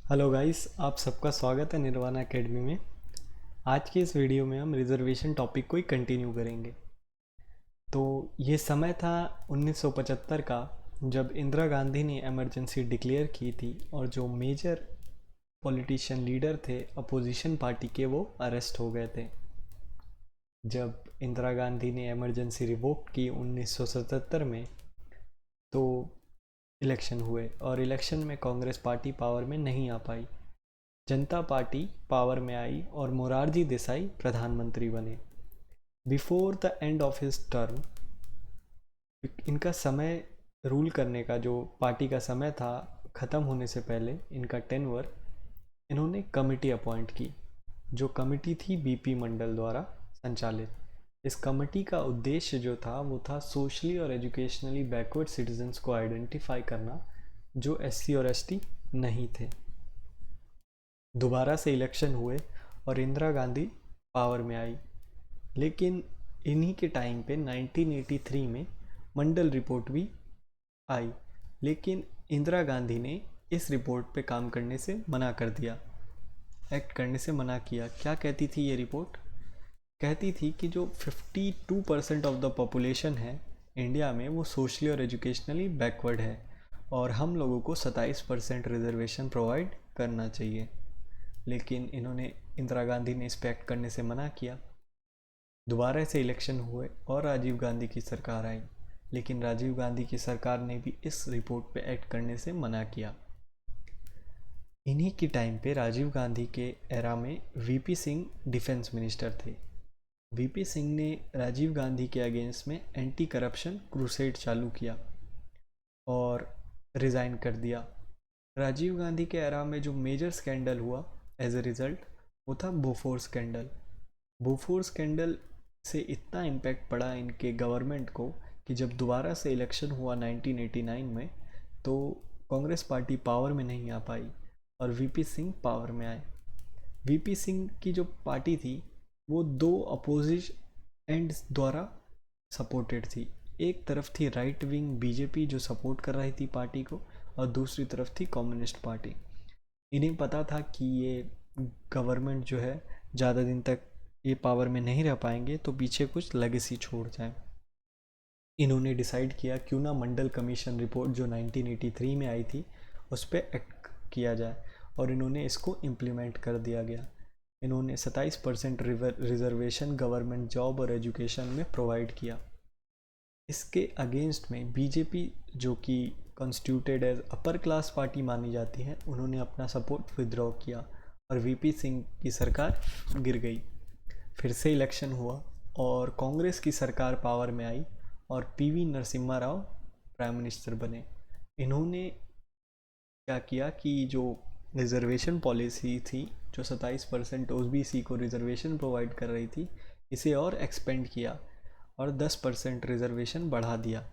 Hello guys, आप सबका स्वागत है निर्वाणा एकेडमी में। आज की इस वीडियो में हम रिजर्वेशन टॉपिक को ही कंटिन्यू करेंगे। तो ये समय था 1975 का, जब इंदिरा गांधी ने इमरजेंसी डिक्लेयर की थी और जो मेजर पॉलिटिशियन लीडर थे अपोजिशन पार्टी के, वो अरेस्ट हो गए थे। जब इंदिरा गांधी ने इमरजेंसी रिवोक की 1977 में, तो इलेक्शन हुए और इलेक्शन में कांग्रेस पार्टी पावर में नहीं आ पाई। जनता पार्टी पावर में आई और मोरारजी देसाई प्रधानमंत्री बने। Before the end of his term, इनका समय रूल करने का, जो पार्टी का समय था ख़त्म होने से पहले इनका टेन्योर, इन्होंने कमेटी अपॉइंट की। जो कमेटी थी बीपी मंडल द्वारा संचालित। इस कमेटी का उद्देश्य जो था वो था सोशली और एजुकेशनली बैकवर्ड सिटीजन्स को आइडेंटिफाई करना, जो एससी और एसटी नहीं थे। दोबारा से इलेक्शन हुए और इंदिरा गांधी पावर में आई। लेकिन इन्हीं के टाइम पे 1983 में मंडल रिपोर्ट भी आई। लेकिन इंदिरा गांधी ने इस रिपोर्ट पे काम करने से मना कर दिया, एक्ट करने से मना किया। क्या कहती थी ये रिपोर्ट? कहती थी कि जो 52% ऑफ द पॉपुलेशन है इंडिया में, वो सोशली और एजुकेशनली बैकवर्ड है और हम लोगों को 27% रिजर्वेशन प्रोवाइड करना चाहिए। लेकिन इंदिरा गांधी ने इस पे एक्ट करने से मना किया। दोबारा से इलेक्शन हुए और राजीव गांधी की सरकार आई। लेकिन राजीव गांधी की सरकार ने भी इस रिपोर्ट पे एक्ट करने से मना किया। इन्हीं के टाइम पे राजीव गांधी के एरा में वीपी सिंह डिफेंस मिनिस्टर थे। वीपी सिंह ने राजीव गांधी के अगेंस्ट में एंटी करप्शन क्रूसेड चालू किया और रिज़ाइन कर दिया। राजीव गांधी के एरा में जो मेजर स्कैंडल हुआ एज ए रिज़ल्ट, वो था बोफोर स्कैंडल। बोफोर स्कैंडल से इतना इम्पैक्ट पड़ा इनके गवर्नमेंट को कि जब दोबारा से इलेक्शन हुआ 1989 में, तो कांग्रेस पार्टी पावर में नहीं आ पाई और वीपी सिंह पावर में आए। वीपी सिंह की जो पार्टी थी वो दो अपोजिट एंड्स द्वारा सपोर्टेड थी। एक तरफ थी राइट विंग बीजेपी जो सपोर्ट कर रही थी पार्टी को, और दूसरी तरफ थी कम्युनिस्ट पार्टी। इन्हें पता था कि ये गवर्नमेंट जो है ज़्यादा दिन तक ये पावर में नहीं रह पाएंगे, तो पीछे कुछ लेगेसी छोड़ जाए। इन्होंने डिसाइड किया क्यों ना मंडल कमीशन रिपोर्ट जो 1983 में आई थी उस पर एक्ट किया जाए, और इन्होंने इसको इम्प्लीमेंट कर दिया गया। इन्होंने 27% रिजर्वेशन गवर्नमेंट जॉब और एजुकेशन में प्रोवाइड किया। इसके अगेंस्ट में बीजेपी, जो कि constituted as upper class party मानी जाती है, उन्होंने अपना सपोर्ट विदड्रॉ किया और वीपी सिंह की सरकार गिर गई। फिर से इलेक्शन हुआ और कांग्रेस की सरकार पावर में आई और PV Narasimha Rao prime minister बने। इन्होंने क्या किया कि जो रिजर्वेशन पॉलिसी थी, जो 27% ओबीसी को रिजर्वेशन प्रोवाइड कर रही थी, इसे और एक्सपेंड किया और 10% रिजर्वेशन बढ़ा दिया।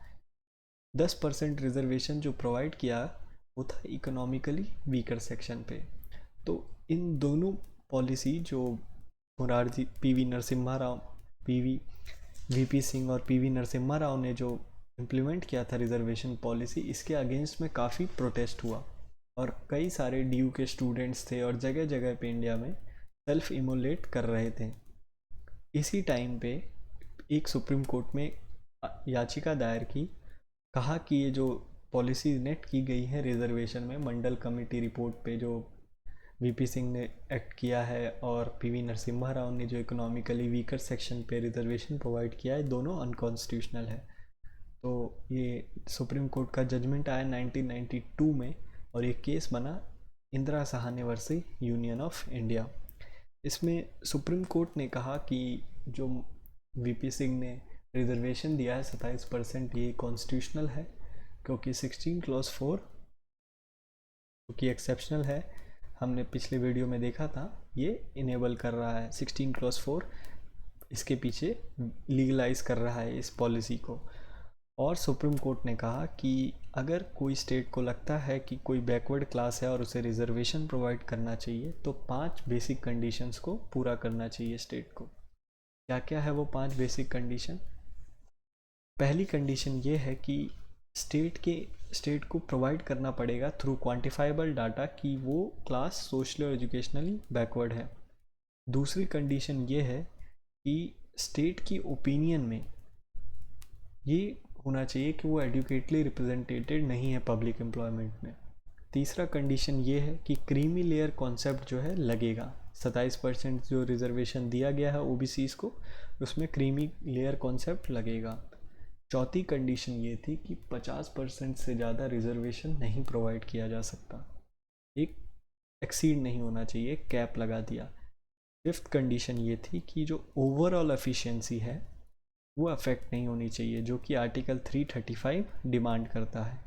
10% रिजर्वेशन जो प्रोवाइड किया वो था इकोनॉमिकली वीकर सेक्शन पे। तो इन दोनों पॉलिसी, जो Morarji PV Narasimha Rao PV VP Singh और पीवी नरसिम्हा राव ने जो इम्प्लीमेंट किया था रिजर्वेशन पॉलिसी, इसके अगेंस्ट में काफ़ी प्रोटेस्ट हुआ और कई सारे डीयू के स्टूडेंट्स थे और जगह जगह पे इंडिया में सेल्फ इमोलेट कर रहे थे। इसी टाइम पे एक सुप्रीम कोर्ट में याचिका दायर की, कहा कि ये जो पॉलिसी नेट की गई है रिजर्वेशन में मंडल कमेटी रिपोर्ट पे, जो वीपी सिंह ने एक्ट किया है और पीवी नरसिम्हा राव ने जो इकोनॉमिकली वीकर सेक्शन पे रिजर्वेशन प्रोवाइड किया है, दोनों अनकॉन्स्टिट्यूशनल है। तो ये सुप्रीम कोर्ट का जजमेंट आया 1992 में और ये केस बना Indira Sahane versus Union of India. इसमें सुप्रीम कोर्ट ने कहा कि जो वीपी सिंह ने रिजर्वेशन दिया है 27%, ये कॉन्स्टिट्यूशनल है, क्योंकि 16 क्लॉज 4 जो कि एक्सेप्शनल है, हमने पिछले वीडियो में देखा था, ये इनेबल कर रहा है। 16 क्लॉज 4 इसके पीछे लीगलाइज कर रहा है इस पॉलिसी को। और सुप्रीम कोर्ट ने कहा कि अगर कोई स्टेट को लगता है कि कोई बैकवर्ड क्लास है और उसे रिजर्वेशन प्रोवाइड करना चाहिए, तो 5 बेसिक कंडीशंस को पूरा करना चाहिए स्टेट को। क्या क्या है वो 5 बेसिक कंडीशन? पहली कंडीशन ये है कि स्टेट को प्रोवाइड करना पड़ेगा थ्रू क्वांटिफाइबल डाटा कि वो क्लास सोशली और एजुकेशनली बैकवर्ड है। दूसरी कंडीशन ये है कि स्टेट की ओपिनियन में ये होना चाहिए कि वो एडुकेटली रिप्रेजेंटेटेड नहीं है पब्लिक एम्प्लॉयमेंट में। तीसरा कंडीशन ये है कि क्रीमी लेयर कॉन्सेप्ट जो है लगेगा। 27% जो रिजर्वेशन दिया गया है ओबीसीज को, उसमें क्रीमी लेयर कॉन्सेप्ट लगेगा। चौथी कंडीशन ये थी कि 50% से ज़्यादा रिजर्वेशन नहीं प्रोवाइड किया जा सकता, एक एक्सीड नहीं होना चाहिए, कैप लगा दिया। फिफ्थ कंडीशन ये थी कि जो ओवरऑल एफिशिएंसी है वो अफेक्ट नहीं होनी चाहिए, जो कि आर्टिकल 335 डिमांड करता है।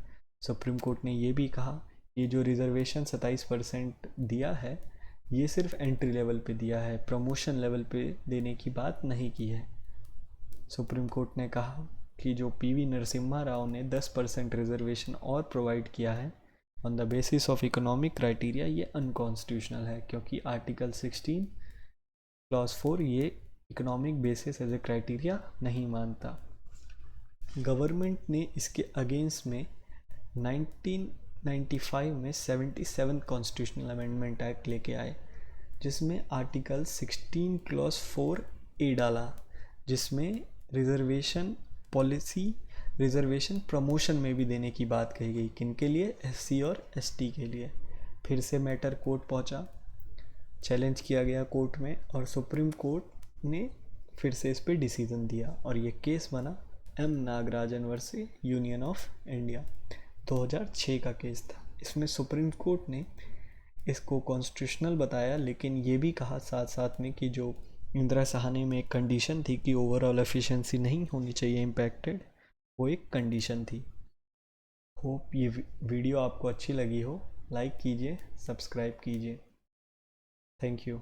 सुप्रीम कोर्ट ने ये भी कहा ये जो रिजर्वेशन 27% दिया है ये सिर्फ एंट्री लेवल पे दिया है, प्रमोशन लेवल पे देने की बात नहीं की है। सुप्रीम कोर्ट ने कहा कि जो पीवी नरसिम्हा राव ने 10% रिजर्वेशन और प्रोवाइड किया है on the basis of economic criteria, ये अनकॉन्स्टिट्यूशनल है, क्योंकि आर्टिकल 16 क्लॉज 4 ये economic basis as a criteria नहीं मानता। गवर्नमेंट ने इसके अगेंस्ट में 1995 में 77 कॉन्स्टिट्यूशनल अमेंडमेंट एक्ट लेके आए, जिसमें आर्टिकल 16 क्लॉज 4 ए डाला, जिसमें रिजर्वेशन पॉलिसी रिजर्वेशन प्रमोशन में भी देने की बात कही गई। किनके लिए? एससी और एसटी के लिए। फिर से मैटर कोर्ट पहुंचा, चैलेंज किया गया कोर्ट में, और सुप्रीम कोर्ट ने फिर से इस पर डिसीजन दिया, और ये केस बना M Nagarajan versus Union of India. 2006 का केस था। इसमें सुप्रीम कोर्ट ने इसको कॉन्स्टिट्यूशनल बताया, लेकिन ये भी कहा साथ साथ में कि जो इंदिरा सहानी में एक कंडीशन थी कि ओवरऑल एफिशिएंसी नहीं होनी चाहिए इम्पैक्टेड, वो एक कंडीशन थी। होप ये वीडियो आपको अच्छी लगी हो। लाइक कीजिए, सब्सक्राइब कीजिए। Thank you.